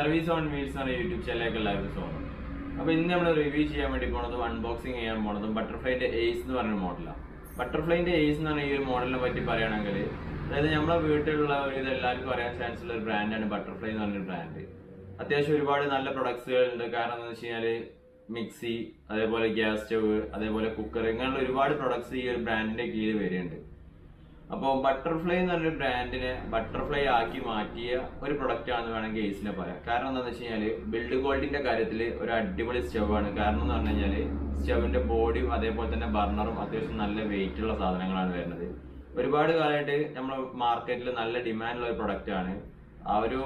Service on wheels എന്ന YouTube ചാനലിലേക്ക് എല്ലാവർക്കും സ്വാഗതം. അപ്പോൾ ഇന്ന് നമ്മൾ റിവ്യൂ ചെയ്യാൻ വേണ്ടി പോണതും അൺബോക്സിങ് ചെയ്യാൻ പോണതും ബട്ടർഫ്ലൈന്റെ എയ്സ് എന്ന് പറഞ്ഞ മോഡലാണ്. ബട്ടർഫ്ലൈന്റെ എയ്സ് എന്ന് പറഞ്ഞ ഈ ഒരു മോഡലിനെ പറ്റി പറയുകയാണെങ്കിൽ, അതായത് നമ്മുടെ വീട്ടിലുള്ള ഇത് എല്ലാവർക്കും അറിയാൻ ചാൻസ് ഉള്ള ഒരു ബ്രാൻഡാണ് ബട്ടർഫ്ലൈ എന്ന് പറഞ്ഞൊരു ബ്രാൻഡ്. അത്യാവശ്യം ഒരുപാട് നല്ല പ്രൊഡക്ട്സുകൾ ഉണ്ട്. കാരണം എന്താണെന്ന് വെച്ച് കഴിഞ്ഞാൽ മിക്സി, അതേപോലെ ഗ്യാസ് സ്റ്റവ്, അതേപോലെ കുക്കർ, ഇങ്ങനെയുള്ള ഒരുപാട് പ്രൊഡക്ട്സ് ഈ ഒരു ബ്രാൻഡിന്റെ കീഴിൽ വരുന്നുണ്ട്. അപ്പോൾ ബട്ടർഫ്ലൈ എന്ന് പറഞ്ഞൊരു ബ്രാൻഡിനെ ബട്ടർഫ്ലൈ ആക്കി മാറ്റിയ ഒരു പ്രൊഡക്റ്റ് ആണെന്ന് വേണമെങ്കിൽ എയ്സിനെ പറയാം. കാരണം എന്താണെന്ന് വെച്ച് കഴിഞ്ഞാൽ ബിൽഡ് ക്വാളിറ്റിന്റെ കാര്യത്തിൽ ഒരു അടിപൊളി സ്റ്റവാണ്. കാരണം എന്ന് പറഞ്ഞു കഴിഞ്ഞാൽ സ്റ്റവിന്റെ ബോഡിയും അതേപോലെ തന്നെ ബർണറും അത്യാവശ്യം നല്ല വെയിറ്റ് ഉള്ള സാധനങ്ങളാണ് വരുന്നത്. ഒരുപാട് കാലമായിട്ട് നമ്മുടെ മാർക്കറ്റിൽ നല്ല ഡിമാൻഡുള്ള ഒരു പ്രൊഡക്റ്റ് ആണ്. ആ ഒരു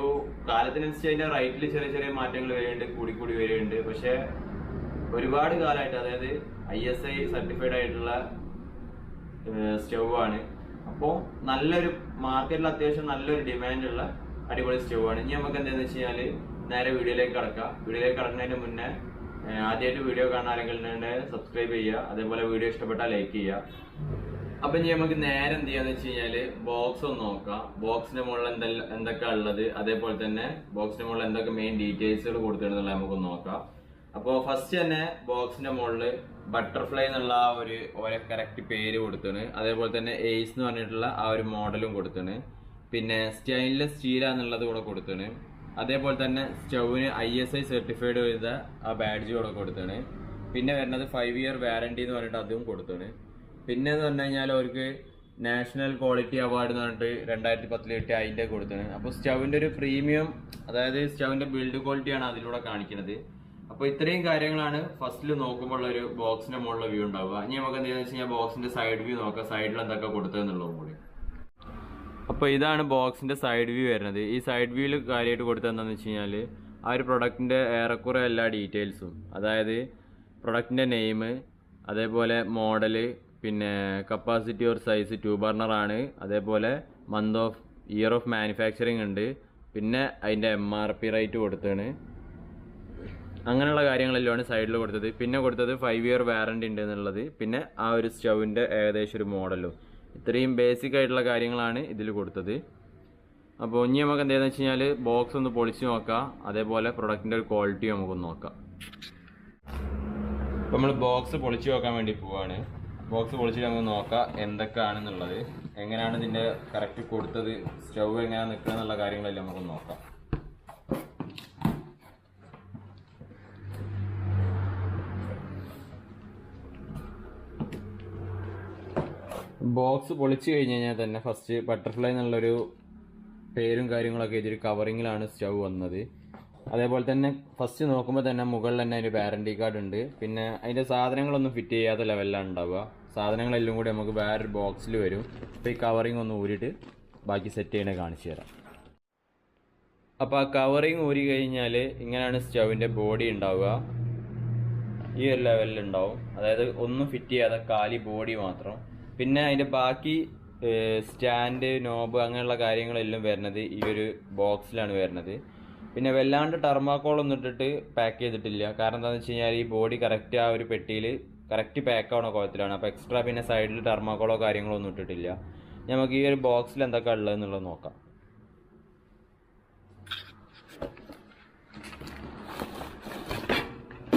കാലത്തിനനുസരിച്ച് അതിന്റെ റേറ്റിൽ ചെറിയ ചെറിയ മാറ്റങ്ങൾ വരുന്നുണ്ട്, കൂടി വരുന്നുണ്ട്. പക്ഷെ ഒരുപാട് കാലമായിട്ട്, അതായത് ISI സർട്ടിഫൈഡ് ആയിട്ടുള്ള സ്റ്റവ് ആണ്. അപ്പോൾ നല്ലൊരു മാർക്കറ്റിൽ അത്യാവശ്യം നല്ലൊരു ഡിമാൻഡുള്ള അടിപൊളി സ്റ്റവ് ആണ്. ഇനി നമുക്ക് എന്താണെന്ന് വെച്ച് കഴിഞ്ഞാൽ നേരെ വീഡിയോയിലേക്ക് കടക്കാം. വീഡിയോയിലേക്ക് കടക്കുന്നതിന് മുന്നേ ആദ്യമായിട്ട് വീഡിയോ കാണാൻ ആരെങ്കിലും സബ്സ്ക്രൈബ് ചെയ്യുക, അതേപോലെ വീഡിയോ ഇഷ്ടപ്പെട്ടാൽ ലൈക്ക് ചെയ്യുക. അപ്പൊ ഇനി നമുക്ക് നേരെ എന്ത് ചെയ്യാന്ന് വെച്ച് കഴിഞ്ഞാല് ബോക്സ് ഒന്ന് നോക്കാം. ബോക്സിന്റെ മുകളിൽ എന്തൊക്കെ ഉള്ളത്, അതേപോലെ തന്നെ ബോക്സിന്റെ മുകളിൽ എന്തൊക്കെ മെയിൻ ഡീറ്റെയിൽസുകൾ കൊടുത്തിട്ടുള്ളത് നമുക്കൊന്ന് നോക്കാം. അപ്പോൾ ഫസ്റ്റ് തന്നെ ബോക്സിന്റെ മുകളിൽ ബട്ടർഫ്ലൈ എന്നുള്ള ആ ഒരു ഓരോ കറക്റ്റ് പേര് കൊടുത്താണ്. അതേപോലെ തന്നെ എയ്സ് എന്ന് പറഞ്ഞിട്ടുള്ള ആ ഒരു മോഡലും കൊടുത്താണ്. പിന്നെ സ്റ്റെയിൻലെസ് സ്റ്റീൽ എന്നുള്ളത് കൂടെ കൊടുത്താണ്. അതേപോലെ തന്നെ സ്റ്റൗവിന് ISI സർട്ടിഫൈഡ് ചെയ്ത ആ ബാഡ്ജ് കൂടെ കൊടുത്താണ്. പിന്നെ വരുന്നത് 5 ഇയർ വാറണ്ടി എന്ന് പറഞ്ഞിട്ട് അതും കൊടുത്താണ്. പിന്നെ എന്ന് പറഞ്ഞു കഴിഞ്ഞാൽ അവർക്ക് നാഷണൽ ക്വാളിറ്റി അവാർഡ് എന്ന് പറഞ്ഞിട്ട് 2010 കിട്ടിയ അതിൻ്റെ കൊടുത്താണ്. അപ്പോൾ സ്റ്റൗവിൻ്റെ ഒരു പ്രീമിയം, അതായത് സ്റ്റൗവിൻ്റെ ബിൽഡ് ക്വാളിറ്റിയാണ് അതിലൂടെ കാണിക്കുന്നത്. അപ്പോൾ ഇത്രയും കാര്യങ്ങളാണ് ഫസ്റ്റിൽ നോക്കുമ്പോൾ ഒരു ബോക്സിന്റെ മുകളിലുള്ള വ്യൂ ഉണ്ടാവുക. ഇനി നമുക്ക് എന്താണെന്ന് വെച്ച് കഴിഞ്ഞാൽ ബോക്സിന്റെ സൈഡ് വ്യൂ നോക്കാം, സൈഡിൽ എന്തൊക്കെ കൊടുത്തതെന്നുള്ളതും കൂടി. അപ്പോൾ ഇതാണ് ബോക്സിന്റെ സൈഡ് വ്യൂ വരുന്നത്. ഈ സൈഡ് വ്യൂവിൽ കാര്യമായിട്ട് കൊടുത്തത് എന്താണെന്ന് വെച്ച് കഴിഞ്ഞാൽ ആ ഒരു പ്രൊഡക്റ്റിന്റെ ഏറെക്കുറെ എല്ലാ ഡീറ്റെയിൽസും, അതായത് പ്രൊഡക്റ്റിന്റെ നെയിം, അതേപോലെ മോഡല്, പിന്നെ കപ്പാസിറ്റി ഓർ സൈസ് 2 ബർണർ ആണ്, അതേപോലെ month of year of manufacturing ഉണ്ട്, പിന്നെ അതിന്റെ MRP റേറ്റ് കൊടുത്താണ്. അങ്ങനെയുള്ള കാര്യങ്ങളെല്ലാമാണ് സൈഡിൽ കൊടുത്തത്. പിന്നെ കൊടുത്തത് 5 ഇയർ വാറണ്ടി ഉണ്ട് എന്നുള്ളത്, പിന്നെ ആ ഒരു സ്റ്റൗവിൻ്റെ ഏകദേശം ഒരു മോഡലും. ഇത്രയും ബേസിക് ആയിട്ടുള്ള കാര്യങ്ങളാണ് ഇതിൽ കൊടുത്തത്. അപ്പോൾ ഇനി നമുക്ക് എന്താണെന്ന് വെച്ച് കഴിഞ്ഞാൽ ബോക്സ് ഒന്ന് പൊളിച്ച് നോക്കാം, അതേപോലെ പ്രൊഡക്റ്റിൻ്റെ ഒരു ക്വാളിറ്റി നമുക്കൊന്ന് നോക്കാം. അപ്പോൾ നമ്മൾ ബോക്സ് പൊളിച്ച് നോക്കാൻ വേണ്ടി പോവാണ്. ബോക്സ് പൊളിച്ചിട്ട് നമുക്ക് നോക്കാം എന്തൊക്കെയാണെന്നുള്ളത്, എങ്ങനെയാണ് ഇതിൻ്റെ കറക്റ്റ് കൊടുത്തത്, സ്റ്റൗ എങ്ങനെയാണ് നിൽക്കുക എന്നുള്ള കാര്യങ്ങളെല്ലാം നമുക്കൊന്ന് നോക്കാം. ബോക്സ് പൊളിച്ചു കഴിഞ്ഞ് കഴിഞ്ഞാൽ തന്നെ ഫസ്റ്റ് ബട്ടർഫ്ലൈ എന്നുള്ളൊരു പേരും കാര്യങ്ങളൊക്കെ എഴുതിയൊരു കവറിങ്ങിലാണ് സ്റ്റൗ വന്നത്. അതേപോലെ തന്നെ ഫസ്റ്റ് നോക്കുമ്പോൾ തന്നെ മുകളിൽ തന്നെ അതിൻ്റെ വാറണ്ടി കാർഡ് ഉണ്ട്. പിന്നെ അതിൻ്റെ സാധനങ്ങളൊന്നും ഫിറ്റ് ചെയ്യാത്ത ലെവലിലാണ് ഉണ്ടാവുക. സാധനങ്ങളെല്ലാം കൂടി നമുക്ക് വേറൊരു ബോക്സിൽ വരും. അപ്പോൾ ഈ കവറിങ് ഒന്ന് ഊരിയിട്ട് ബാക്കി സെറ്റ് ചെയ്യണേ കാണിച്ചു തരാം. അപ്പോൾ ആ കവറിങ് ഊരി കഴിഞ്ഞാൽ ഇങ്ങനെയാണ് സ്റ്റൗവിൻ്റെ ബോഡി ഉണ്ടാവുക. ഈ ഒരു ലെവലിലുണ്ടാവും, അതായത് ഒന്നും ഫിറ്റ് ചെയ്യാതെ കാലി ബോഡി മാത്രം. പിന്നെ അതിൻ്റെ ബാക്കി സ്റ്റാൻഡ്, നോബ്, അങ്ങനെയുള്ള കാര്യങ്ങളെല്ലാം വരുന്നത് ഈ ഒരു ബോക്സിലാണ് വരുന്നത്. പിന്നെ വല്ലാണ്ട് ടർമാക്കോളൊന്നും ഇട്ടിട്ട് പാക്ക് ചെയ്തിട്ടില്ല. കാരണം എന്താണെന്ന് വെച്ച് കഴിഞ്ഞാൽ ഈ ബോഡി കറക്റ്റ് ആ ഒരു പെട്ടിയിൽ കറക്റ്റ് പാക്ക് ആവണ കുഴപ്പത്തിലാണ്. അപ്പോൾ എക്സ്ട്രാ പിന്നെ സൈഡിൽ ടർമാക്കോളോ കാര്യങ്ങളോ ഒന്നും ഇട്ടിട്ടില്ല. നമുക്ക് ഈ ഒരു ബോക്സിൽ എന്തൊക്കെ ഉള്ളതെന്നുള്ളത് നോക്കാം.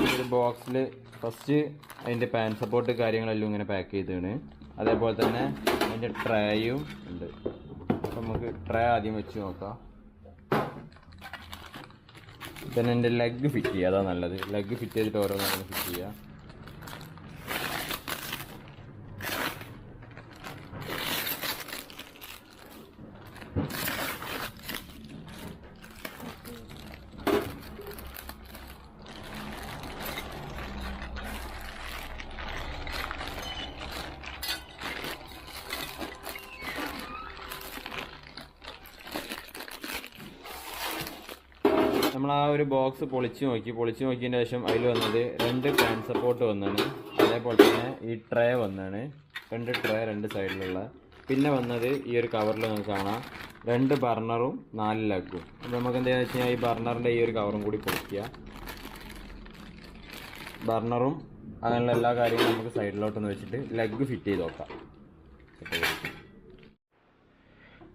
ഈ ഒരു ബോക്സിൽ ഫസ്റ്റ് അതിൻ്റെ പാൻ സപ്പോർട്ട് കാര്യങ്ങളെല്ലാം ഇങ്ങനെ പാക്ക് ചെയ്തതാണ്. അതേപോലെ തന്നെ അതിൻ്റെ ട്രേയും ഉണ്ട്. അപ്പം നമുക്ക് ട്രേ ആദ്യം വെച്ച് നോക്കാം. പിന്നെ എൻ്റെ ലെഗ് ഫിറ്റ് ചെയ്യുക, അതാണ് നല്ലത്. ലെഗ് ഫിറ്റ് ചെയ്തിട്ട് ഓരോന്നും ഫിറ്റ് ചെയ്യുക. നമ്മൾ ആ ഒരു ബോക്സ് പൊളിച്ച് നോക്കിയതിന് ശേഷം അതിൽ വന്നത് 2 പാൻ സപ്പോർട്ട് വന്നാണ്. അതേപോലെ തന്നെ ഈ ട്രേ വന്നാണ്, 2 ട്രേ 2 സൈഡിലുള്ള. പിന്നെ വന്നത് ഈ ഒരു കവറിൽ നമുക്ക് കാണാം 2 ബർണറും 4 ലഗും. അപ്പോൾ നമുക്ക് എന്താണെന്ന് വെച്ച് കഴിഞ്ഞാൽ ഈ ബർണറിൻ്റെ ഈ ഒരു കവറും കൂടി പൊളിക്കുക. ബർണറും അങ്ങനെയുള്ള എല്ലാ കാര്യങ്ങളും നമുക്ക് സൈഡിലോട്ടൊന്ന് വെച്ചിട്ട് ലെഗ് ഫിറ്റ് ചെയ്ത് നോക്കാം.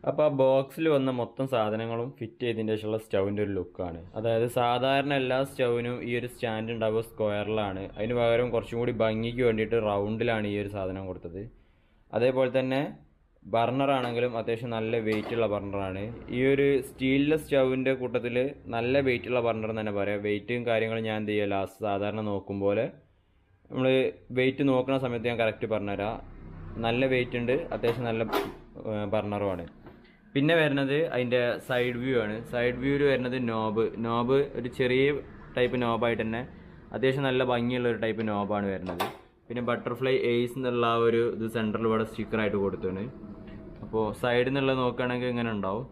അപ്പോൾ ആ ബോക്സിൽ വന്ന മൊത്തം സാധനങ്ങളും ഫിറ്റ് ചെയ്തതിൻ്റെ ശേഷമുള്ള സ്റ്റൗവിൻ്റെ ഒരു ലുക്കാണ്. അതായത് സാധാരണ എല്ലാ സ്റ്റൗവിനും ഈ ഒരു സ്റ്റാൻഡ് ഉണ്ടാവുക സ്ക്വയറിലാണ്. അതിന് പകരം കുറച്ചും കൂടി ഭംഗിക്ക് വേണ്ടിയിട്ട് റൗണ്ടിലാണ് ഈ ഒരു സാധനം കൊടുത്തത്. അതേപോലെ തന്നെ ബർണർ ആണെങ്കിലും അത്യാവശ്യം നല്ല വെയിറ്റുള്ള ബർണറാണ്. ഈ ഒരു സ്റ്റീലിലെ സ്റ്റൗവിൻ്റെ കൂട്ടത്തിൽ നല്ല വെയിറ്റുള്ള ബർണർ എന്ന് തന്നെ പറയാം. വെയിറ്റും കാര്യങ്ങളും ഞാൻ എന്ത് ചെയ്യുക ലാസ്റ്റ് സാധാരണ നോക്കും പോലെ നമ്മൾ വെയിറ്റ് നോക്കുന്ന സമയത്ത് ഞാൻ കറക്റ്റ് പറഞ്ഞുതരാം. നല്ല വെയിറ്റ് ഉണ്ട്, അത്യാവശ്യം നല്ല ബർണറുമാണ്. പിന്നെ വരുന്നത് അതിൻ്റെ സൈഡ് വ്യൂ ആണ്. സൈഡ് വ്യൂവിൽ വരുന്നത് നോബ് ഒരു ചെറിയ ടൈപ്പ് നോബായിട്ട് തന്നെ അത്യാവശ്യം നല്ല ഭംഗിയുള്ള ഒരു ടൈപ്പ് നോബാണ് വരുന്നത്. പിന്നെ ബട്ടർഫ്ലൈ എയ്സ് എന്നുള്ള ആ ഒരു ഇത് സെൻറ്ററിൽ ഇവിടെ സ്റ്റിക്കറായിട്ട് കൊടുത്താണ്. അപ്പോൾ സൈഡിൽ നിന്നുള്ളത് നോക്കുകയാണെങ്കിൽ ഇങ്ങനെ ഉണ്ടാവും.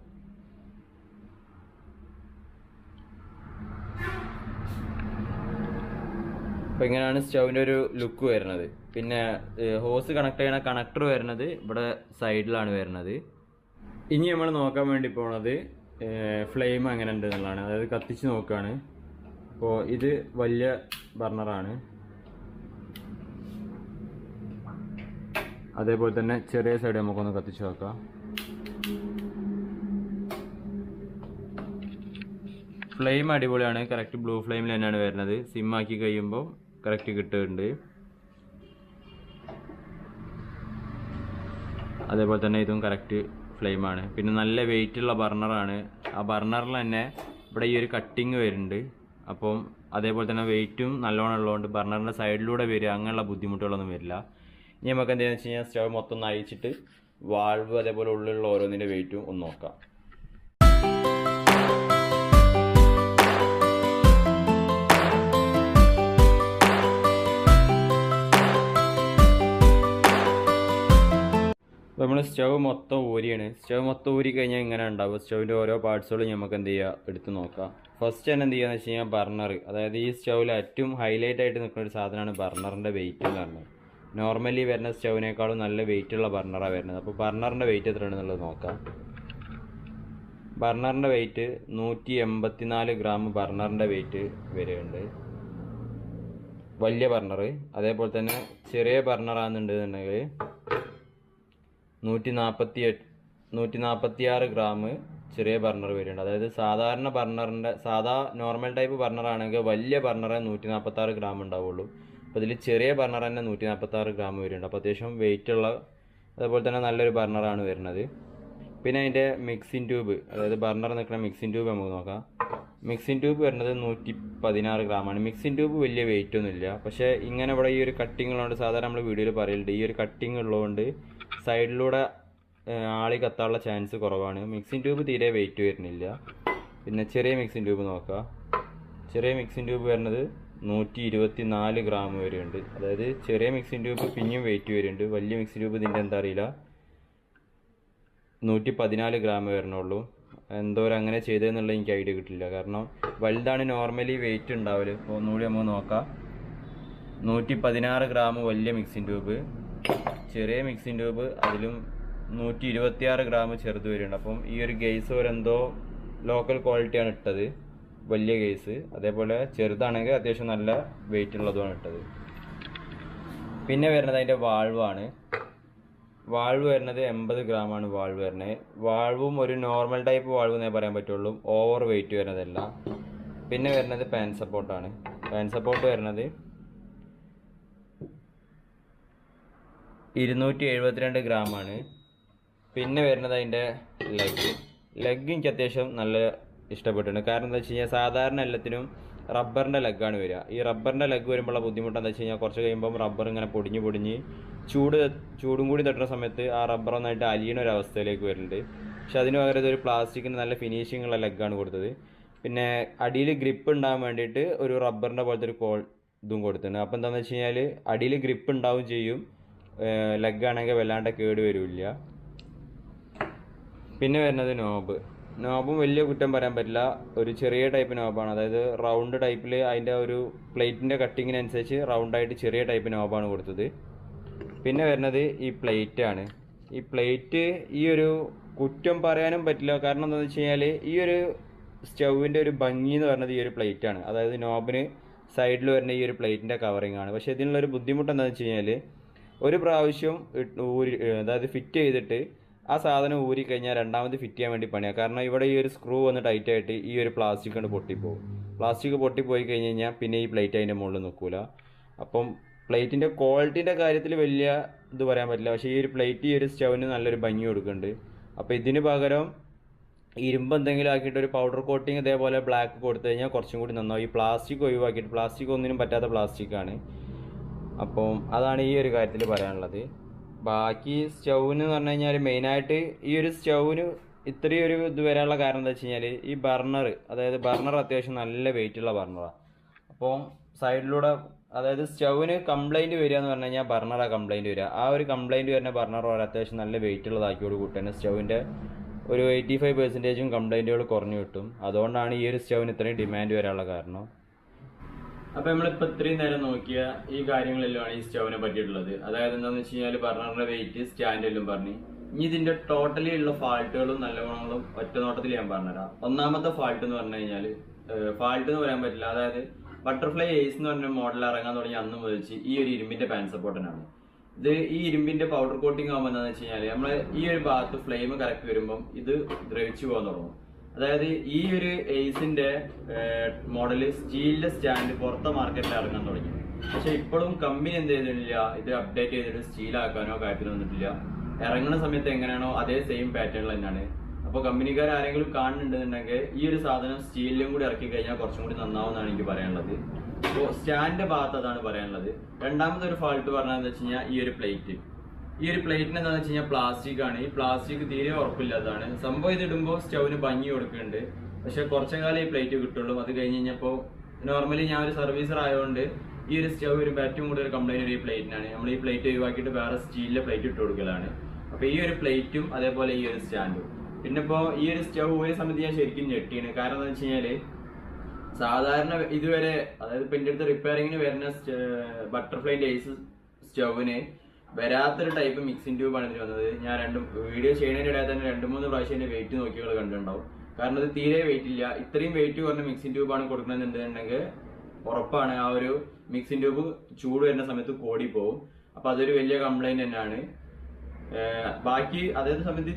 അപ്പോൾ ഇങ്ങനെയാണ് സ്റ്റൗവിൻ്റെ ഒരു ലുക്ക് വരുന്നത്. പിന്നെ ഹോസ് കണക്ട് ചെയ്യുന്ന കണക്ടർ വരുന്നത് ഇവിടെ സൈഡിലാണ് വരുന്നത്. ഇനി നമ്മൾ നോക്കാൻ വേണ്ടി പോണത് ഫ്ലെയിം എങ്ങനെ ഉണ്ട് എന്നുള്ളതാണ്. അതായത് കത്തിച്ച് നോക്കുകയാണ്. അപ്പോൾ ഇത് വലിയ ബർണറാണ്. അതേപോലെ തന്നെ ചെറിയ സൈഡ് നമുക്കൊന്ന് കത്തിച്ച് നോക്കാം. ഫ്ലെയിം അടിപൊളിയാണ്. കറക്റ്റ് ബ്ലൂ ഫ്ലെയിമിൽ തന്നെയാണ് വരുന്നത്. സിമ്മാക്കി കഴിയുമ്പോൾ കറക്റ്റ് കിട്ടുന്നുണ്ട്. അതേപോലെ തന്നെ ഇതും കറക്റ്റ് ഫ്ലെയിമാണ്. പിന്നെ നല്ല വെയിറ്റുള്ള ബർണറാണ്. ആ ബർണറിൽ തന്നെ ഇവിടെ ഈ ഒരു കട്ടിങ് വരുന്നുണ്ട്. അപ്പം അതേപോലെ തന്നെ വെയിറ്റും നല്ലോണം ഉള്ളതുകൊണ്ട് ബർണറിൻ്റെ സൈഡിലൂടെ വരിക അങ്ങനെയുള്ള ബുദ്ധിമുട്ടുകളൊന്നും വരില്ല. ഇനി നമുക്ക് എന്താണെന്ന് വെച്ച് കഴിഞ്ഞാൽ സ്റ്റവ് മൊത്തം ഒന്ന് അയച്ചിട്ട് വാൾവ് അതേപോലെ ഉള്ളിലുള്ള ഓരോന്നിൻ്റെ വെയിറ്റും ഒന്ന് നോക്കാം. അപ്പോൾ നമ്മൾ സ്റ്റവ് മൊത്തം ഊരിയാണ്. സ്റ്റവ് മൊത്തം ഊരി കഴിഞ്ഞാൽ ഇങ്ങനെ ഉണ്ടാവും. സ്റ്റവിൻ്റെ ഓരോ പാർട്സുകളും നമുക്ക് എന്ത് ചെയ്യുക എടുത്ത് നോക്കാം. ഫസ്റ്റ് തന്നെ എന്ത് ചെയ്യുകയെന്ന് വെച്ച് കഴിഞ്ഞാൽ ബർണർ. അതായത് ഈ സ്റ്റൗവിൽ ഏറ്റവും ഹൈലൈറ്റ് ആയിട്ട് നിൽക്കുന്ന ഒരു സാധനമാണ് ബർണറിൻ്റെ വെയിറ്റ് എന്ന് പറഞ്ഞത്. നോർമലി വരുന്ന സ്റ്റൗവിനേക്കാളും നല്ല വെയിറ്റുള്ള ബർണറാണ് വരുന്നത്. അപ്പോൾ ബർണറിൻ്റെ വെയിറ്റ് എത്രയാണെന്നുള്ളത് നോക്കാം. ബർണറിൻ്റെ വെയിറ്റ് 184 ഗ്രാം ബർണറിൻ്റെ വെയിറ്റ് വരുന്നുണ്ട്, വലിയ ബർണർ. അതേപോലെ തന്നെ ചെറിയ ബർണറാണെന്നുണ്ടെന്നുണ്ടെങ്കിൽ 146 ഗ്രാം ചെറിയ ബർണർ വരുന്നുണ്ട്. അതായത് സാധാരണ സാധാ നോർമൽ ടൈപ്പ് ബർണർ ആണെങ്കിൽ വലിയ ബർണറെ 146 ഗ്രാം ഉണ്ടാവുള്ളൂ. അപ്പോൾ ഇതിൽ ചെറിയ ബർണർ തന്നെ 146 ഗ്രാം വരുന്നുണ്ട്. അപ്പോൾ അത്യാവശ്യം വെയിറ്റുള്ള അതേപോലെ തന്നെ നല്ലൊരു ബർണറാണ് വരുന്നത്. പിന്നെ അതിൻ്റെ മിക്സിംഗ് ട്യൂബ്, അതായത് ബർണർ നിൽക്കുന്ന മിക്സിംഗ് ട്യൂബ് നമുക്ക് നോക്കാം. മിക്സിംഗ് ട്യൂബ് വരുന്നത് 116 ഗ്രാമാണ്. മിക്സിംഗ് ട്യൂബ് വലിയ വെയിറ്റ് ഒന്നുമില്ല. പക്ഷേ ഇങ്ങനെ ഇവിടെ ഈ ഒരു കട്ടിങ് ഉള്ളതുകൊണ്ട് സാധാരണ നമ്മൾ വീഡിയോയിൽ പറയലുണ്ട്, ഈ ഒരു കട്ടിങ് ഉള്ളതുകൊണ്ട് സൈഡിലൂടെ ആളി കത്താനുള്ള ചാൻസ് കുറവാണ്. മിക്സിംഗ് ട്യൂബ് തീരെ വെയിറ്റ് വരുന്നില്ല. പിന്നെ ചെറിയ മിക്സിംഗ് ട്യൂബ് നോക്കാം. ചെറിയ മിക്സിംഗ് ട്യൂബ് വരുന്നത് 124 ഗ്രാം വരെയുണ്ട്. അതായത് ചെറിയ മിക്സിംഗ് ട്യൂബ് പിന്നെയും വെയിറ്റ് വരുന്നുണ്ട്. വലിയ മിക്സിംഗ് ട്യൂബ് ഇതിൻ്റെ എന്താ അറിയില്ല 114 ഗ്രാം വരണുള്ളൂ. എന്തോരം അങ്ങനെ ചെയ്തതെന്നുള്ളത് എനിക്ക് ഐഡിയ കിട്ടില്ല. കാരണം വലുതാണ് നോർമലി വെയിറ്റ് ഉണ്ടാവല്. അപ്പോൾ ഒന്നുകൂടി നമുക്ക് നോക്കാം. 116 ഗ്രാം വലിയ മിക്സിംഗ് ട്യൂബ്, ചെറിയ മിക്സിംഗ് ട്യൂബ് അതിലും 126 ഗ്രാം ചെറുത് വരുന്നുണ്ട്. അപ്പം ഈ ഒരു ഗേസ് ഒരെന്തോ ലോക്കൽ ക്വാളിറ്റിയാണ് ഇട്ടത്, വലിയ ഗേസ്. അതേപോലെ ചെറുതാണെങ്കിൽ അത്യാവശ്യം നല്ല വെയിറ്റ് ഉള്ളതുമാണ് ഇട്ടത്. പിന്നെ വരുന്നത് അതിൻ്റെ വാൾവാണ്. വാൾവ് വരുന്നത് 80 ഗ്രാമാണ് വാൾവ് വരുന്നത്. വാൾവും ഒരു നോർമൽ ടൈപ്പ് വാൾവ് എന്നേ പറയാൻ പറ്റുള്ളൂ, ഓവർ വെയിറ്റ് വരുന്നതല്ല. പിന്നെ വരുന്നത് പാൻ സപ്പോർട്ടാണ്. പാൻ സപ്പോർട്ട് വരുന്നത് 272 ഗ്രാമാണ്. പിന്നെ വരുന്നത് അതിൻ്റെ ലെഗ് എനിക്ക് അത്യാവശ്യം നല്ല ഇഷ്ടപ്പെട്ടിട്ടുണ്ട്. കാരണം എന്താ വെച്ച് കഴിഞ്ഞാൽ സാധാരണ എല്ലാത്തിനും റബ്ബറിൻ്റെ ലെഗാണ് വരിക. ഈ റബ്ബറിൻ്റെ ലെഗ് വരുമ്പോഴുള്ള ബുദ്ധിമുട്ട് എന്താ വെച്ച് കഴിഞ്ഞാൽ കുറച്ച് കഴിയുമ്പം റബ്ബർ ഇങ്ങനെ പൊടിഞ്ഞ് ചൂടും കൂടി തട്ടുന്ന സമയത്ത് ആ റബ്ബർ ഒന്നായിട്ട് അലിയണ ഒരു അവസ്ഥയിലേക്ക് വരുന്നുണ്ട്. പക്ഷെ അതിന് പകരം ഇതൊരു പ്ലാസ്റ്റിക്കിന് നല്ല ഫിനിഷിംഗ് ഉള്ള ലെഗാണ് കൊടുത്തത്. പിന്നെ അടിയിൽ ഗ്രിപ്പ് ഉണ്ടാകാൻ വേണ്ടിയിട്ട് ഒരു റബ്ബറിൻ്റെ പോലത്തെ ഒരു ഇതും കൊടുത്തിട്ടുണ്ട്. അപ്പോൾ എന്താണെന്ന് വെച്ച് കഴിഞ്ഞാൽ അടിയിൽ ഗ്രിപ്പ് ഉണ്ടാവും ചെയ്യും, ലെഗാണെങ്കിൽ വല്ലാണ്ട് കേട് വരില്ല. പിന്നെ വരുന്നത് നോബും വലിയ കുറ്റം പറയാൻ പറ്റില്ല, ഒരു ചെറിയ ടൈപ്പ് നോബാണ്. അതായത് റൗണ്ട് ടൈപ്പിൽ അതിൻ്റെ ഒരു പ്ലേറ്റിൻ്റെ കട്ടിങ്ങിനനുസരിച്ച് റൗണ്ടായിട്ട് ചെറിയ ടൈപ്പ് നോബാണ് കൊടുത്തത്. പിന്നെ വരുന്നത് ഈ പ്ലേറ്റാണ്. ഈ പ്ലേറ്റ് ഈ ഒരു കുറ്റം പറയാനും പറ്റില്ല. കാരണം എന്താണെന്ന് വെച്ച് കഴിഞ്ഞാൽ ഈ ഒരു സ്റ്റൗവിൻ്റെ ഒരു ഭംഗി എന്ന് പറയുന്നത് ഈ ഒരു പ്ലേറ്റാണ്. അതായത് നോബിന് സൈഡിൽ വരുന്ന ഈ ഒരു പ്ലേറ്റിൻ്റെ കവറിങ് ആണ്. പക്ഷേ ഇതിനുള്ളൊരു ബുദ്ധിമുട്ട് എന്താണെന്ന് വെച്ച് കഴിഞ്ഞാൽ ഒരു പ്രാവശ്യം അതായത് ഫിറ്റ് ചെയ്തിട്ട് ആ സാധനം ഊരി കഴിഞ്ഞാൽ രണ്ടാമത് ഫിറ്റ് ചെയ്യാൻ വേണ്ടി പണിയാണ്. കാരണം ഇവിടെ ഈ ഒരു സ്ക്രൂ വന്ന് ടൈറ്റായിട്ട് ഈ ഒരു പ്ലാസ്റ്റിക് കൊണ്ട് പൊട്ടിപ്പോകും. പ്ലാസ്റ്റിക് പൊട്ടിപ്പോയി കഴിഞ്ഞ് കഴിഞ്ഞാൽ പിന്നെ ഈ പ്ലേറ്റ് അതിൻ്റെ മുകളിൽ നിൽക്കില്ല. അപ്പം പ്ലേറ്റിൻ്റെ ക്വാളിറ്റീൻ്റെ കാര്യത്തിൽ വലിയ ഇത് പറയാൻ പറ്റില്ല. പക്ഷേ ഈ ഒരു പ്ലേറ്റ് ഈ ഒരു സ്റ്റൗവിന് നല്ലൊരു ഭംഗി കൊടുക്കുന്നുണ്ട്. അപ്പോൾ ഇതിന് പകരം ഇരുമ്പ് എന്തെങ്കിലും ആക്കിയിട്ട് ഒരു പൗഡർ കോട്ടിങ് ഇതേപോലെ ബ്ലാക്ക് കൊടുത്തു കഴിഞ്ഞാൽ കുറച്ചും കൂടി നന്നാവും. ഈ പ്ലാസ്റ്റിക് ഒഴിവാക്കിയിട്ട്, പ്ലാസ്റ്റിക് ഒന്നിനും പറ്റാത്ത പ്ലാസ്റ്റിക്കാണ്. അപ്പം അതാണ് ഈ ഒരു കാര്യത്തിൽ പറയാനുള്ളത്. ബാക്കി സ്റ്റൗവിന് പറഞ്ഞു കഴിഞ്ഞാൽ മെയിനായിട്ട് ഈ ഒരു സ്റ്റൗവിന് ഇത്രയും ഒരു ഇത് വരാനുള്ള കാരണം എന്താ വെച്ച് കഴിഞ്ഞാൽ ഈ ബർണർ, അതായത് ബർണർ അത്യാവശ്യം നല്ല വെയിറ്റുള്ള ബർണറാണ്. അപ്പോൾ സൈഡിലൂടെ, അതായത് സ്റ്റൗവിന് കംപ്ലൈൻറ്റ് വരിക എന്ന് പറഞ്ഞു കഴിഞ്ഞാൽ ബർണറാണ് കംപ്ലൈൻറ്റ് വരിക. ആ ഒരു കംപ്ലൈൻറ്റ് വരുന്ന ബർണർ അത്യാവശ്യം നല്ല വെയിറ്റ് ഉള്ളതാക്കിയോട് കൂട്ടി തന്നെ സ്റ്റൗവിൻ്റെ ഒരു 85% കംപ്ലൈൻറ്റുകൾ കുറഞ്ഞു കിട്ടും. അതുകൊണ്ടാണ് ഈ ഒരു സ്റ്റൗവിന് ഇത്രയും ഡിമാൻഡ് വരാനുള്ള കാരണം. അപ്പോൾ നമ്മളിപ്പോൾ ഇത്രയും നേരം നോക്കിയ ഈ കാര്യങ്ങളെല്ലാമാണ് ഈ സ്റ്റൗവിനെ പറ്റിയിട്ടുള്ളത്. അതായത് എന്താണെന്ന് വെച്ച് കഴിഞ്ഞാൽ ബർണറിൻ്റെ വെയിറ്റ്, സ്റ്റാൻഡ് എല്ലാം പറഞ്ഞ്. ഇനി ഇതിൻ്റെ ടോട്ടലി ഉള്ള ഫാൾട്ടുകളും നല്ല ഗുണങ്ങളും ഒറ്റ നോട്ടത്തിൽ ഞാൻ പറഞ്ഞുതരാം. ഒന്നാമത്തെ ഫാൾട്ട് എന്ന് പറഞ്ഞു കഴിഞ്ഞാൽ, ഫാൾട്ട് എന്ന് പറയാൻ പറ്റില്ല, അതായത് ബട്ടർഫ്ലൈ ഏസ് എന്ന് പറഞ്ഞ മോഡൽ ഇറങ്ങാൻ തുടങ്ങി അന്ന് മുതൽ ഈ ഒരു ഇരുമ്പിൻ്റെ പാൻ സപ്പോർട്ടിനാണ്. ഇത് ഈ ഇരുമ്പിൻ്റെ പൗഡർ കോട്ടിങ് ആകുമ്പോൾ എന്താണെന്ന് വെച്ച് കഴിഞ്ഞാൽ നമ്മൾ ഈ ഒരു ഭാഗത്ത് ഫ്ലെയിം കറക്റ്റ് വരുമ്പം ഇത് ദ്രവിച്ചു പോകാൻ തുടങ്ങും. അതായത് ഈ ഒരു ഏസിന്റെ മോഡല് സ്റ്റീലിന്റെ സ്റ്റാൻഡ് പുറത്തെ മാർക്കറ്റിൽ ഇറങ്ങാൻ തുടങ്ങി. പക്ഷെ ഇപ്പോഴും കമ്പനി എന്ത് ചെയ്തിട്ടില്ല, ഇത് അപ്ഡേറ്റ് ചെയ്തിട്ട് സ്റ്റീലാക്കാനോ കാര്യത്തിന് വന്നിട്ടില്ല. ഇറങ്ങുന്ന സമയത്ത് എങ്ങനെയാണോ അതേ സെയിം പാറ്റേണിൽ തന്നെയാണ്. അപ്പോൾ കമ്പനിക്കാർ ആരെങ്കിലും കാണുന്നുണ്ടെന്നുണ്ടെങ്കിൽ ഈ ഒരു സാധനം സ്റ്റീലിലും കൂടി ഇറക്കി കഴിഞ്ഞാൽ കുറച്ചും കൂടി നന്നാവുമെന്നാണ് എനിക്ക് പറയാനുള്ളത്. അപ്പോൾ സ്റ്റാൻഡിന്റെ ഭാഗത്ത് അതാണ് പറയാനുള്ളത്. രണ്ടാമത്തെ ഒരു ഫാൾട്ട് പറഞ്ഞതെന്ന് വെച്ച് കഴിഞ്ഞാൽ ഈ ഒരു പ്ലേറ്റ്. ഈ ഒരു പ്ലേറ്റിന് എന്താണെന്ന് വെച്ച് കഴിഞ്ഞാൽ പ്ലാസ്റ്റിക് ആണ്. ഈ പ്ലാസ്റ്റിക് തീരെ ഉറപ്പില്ലാത്തതാണ് സംഭവം. ഇത് ഇടുമ്പോൾ സ്റ്റൗവിന് ഭംഗി കൊടുക്കുന്നുണ്ട്, പക്ഷെ കുറച്ചു കാലം ഈ പ്ലേറ്റ് കിട്ടുള്ളൂ. അത് കഴിഞ്ഞ് കഴിഞ്ഞപ്പോൾ നോർമലി ഞാൻ ഒരു സർവീസർ ആയതുകൊണ്ട് ഈ ഒരു സ്റ്റൗ ഒരു ഏറ്റവും കൂടുതൽ കംപ്ലൈൻറ്റ് ഈ പ്ലേറ്റിനാണ്. നമ്മൾ ഈ പ്ലേറ്റ് ഒഴിവാക്കിയിട്ട് വേറെ സ്റ്റീലിലെ പ്ലേറ്റ് ഇട്ട് കൊടുക്കലാണ്. അപ്പോൾ ഈ ഒരു പ്ലേറ്റും അതേപോലെ ഈ ഒരു സ്റ്റാൻഡും. പിന്നെ ഇപ്പോൾ ഈ ഒരു സ്റ്റൗ ഒരു സമയത്ത് ഞാൻ ശരിക്കും ഞെട്ടിയാണ്. കാരണം എന്താ വെച്ച് കഴിഞ്ഞാൽ സാധാരണ ഇതുവരെ, അതായത് ഇപ്പം എൻ്റെ അടുത്ത് റിപ്പയറിങ്ങിന് വരുന്ന ബട്ടർഫ്ലൈൻ്റെ ഏസ് സ്റ്റൗവിന് വരാത്തൊരു ടൈപ്പ് മിക്സിംഗ് ട്യൂബാണ് ഇതിന് വന്നത്. ഞാൻ വീഡിയോ ചെയ്യുന്നതിൻ്റെ ഇടയിൽ തന്നെ 2-3 പ്രാവശ്യം എൻ്റെ വെയിറ്റ് നോക്കികൾ കണ്ടിട്ടുണ്ടാവും. കാരണം ഇത് തീരെ വെയിറ്റ് ഇല്ല. ഇത്രയും വെയിറ്റ് കുറഞ്ഞ മിക്സിംഗ് ട്യൂബാണ് കൊടുക്കണമെന്നുണ്ടെങ്കിൽ ഉറപ്പാണ് ആ ഒരു മിക്സിംഗ് ട്യൂബ് ചൂട് വരുന്ന സമയത്ത് കോടി പോകും. അപ്പം അതൊരു വലിയ കംപ്ലൈൻറ്റ് തന്നെയാണ്. ബാക്കി അതേ സമയത്ത്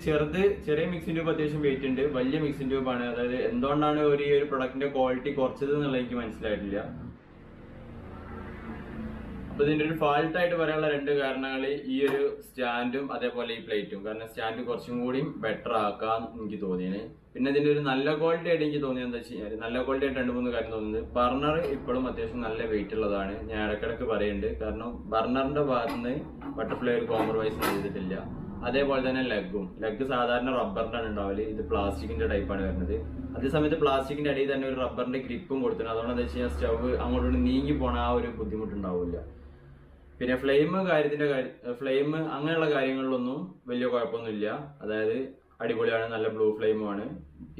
ചെറിയ മിക്സിംഗ് ട്യൂബ് അത്യാവശ്യം വെയിറ്റ് ഉണ്ട്. വലിയ മിക്സിംഗ് ട്യൂബാണ്. അതായത് എന്തുകൊണ്ടാണ് ഈ ഒരു പ്രൊഡക്റ്റിന്റെ ക്വാളിറ്റി കുറച്ചത് എന്നുള്ളത് എനിക്ക് മനസ്സിലായിട്ടില്ല. അപ്പൊ ഇതിന്റെ ഒരു ഫാൾട്ട് ആയിട്ട് പറയാനുള്ള 2 കാരണങ്ങൾ ഈ ഒരു സ്റ്റാൻഡും അതേപോലെ ഈ പ്ലേറ്റും. കാരണം സ്റ്റാൻഡ് കുറച്ചും കൂടി ബെറ്റർ ആക്കാൻ എനിക്ക് തോന്നിയത്. പിന്നെ ഇതിന്റെ ഒരു നല്ല ക്വാളിറ്റി ആയിട്ട് എനിക്ക് തോന്നിയത് എന്താ വെച്ച് കഴിഞ്ഞാൽ, നല്ല ക്വാളിറ്റി ആയിട്ട് 2-3 കാര്യം തോന്നുന്നത്, ബർണർ ഇപ്പോഴും അത്യാവശ്യം നല്ല വെയിറ്റ് ഉള്ളതാണ്. ഞാൻ ഇടക്കിടക്ക് പറയുന്നുണ്ട്. കാരണം ബർണറിന്റെ ഭാഗത്ത് നിന്ന് ബട്ടർഫ്ലൈ ഒരു കോംപ്രമൈസ് ചെയ്തിട്ടില്ല. അതേപോലെ തന്നെ ലെഗ് സാധാരണ റബ്ബറിന്റെ ആണ് ഉണ്ടാവല്. ഇത് പ്ലാസ്റ്റിക്കിന്റെ ടൈപ്പാണ് വരുന്നത്. അതേസമയത്ത് പ്ലാസ്റ്റിക്കിന്റെ അടിയിൽ തന്നെ ഒരു റബ്ബറിന്റെ ഗ്രിപ്പും കൊടുത്തിട്ടുണ്ട്. അതുകൊണ്ട് എന്താ വെച്ച് കഴിഞ്ഞാൽ സ്റ്റവ് അങ്ങോട്ട് നീങ്ങി പോണ ആ ഒരു ബുദ്ധിമുട്ടുണ്ടാവില്ല. പിന്നെ ഫ്ലെയിം അങ്ങനെയുള്ള കാര്യങ്ങളിലൊന്നും വലിയ കുഴപ്പമൊന്നുമില്ല. അതായത് അടിപൊളിയാണ്, നല്ല ബ്ലൂ ഫ്ലെയിമുമാണ്.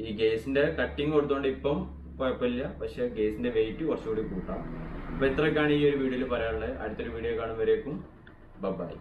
ഈ ഗേസിന്റെ കട്ടിങ് കൊടുത്തോണ്ട് ഇപ്പം കുഴപ്പമില്ല, പക്ഷെ ഗേസിന്റെ വെയിറ്റ് കുറച്ചുകൂടി കൂട്ടാം. അപ്പൊ ഇത്രയൊക്കെയാണ് ഈ ഒരു വീഡിയോയിൽ പറയാനുള്ളത്. അടുത്തൊരു വീഡിയോ കാണുമ്പോഴേക്കും ബൈ.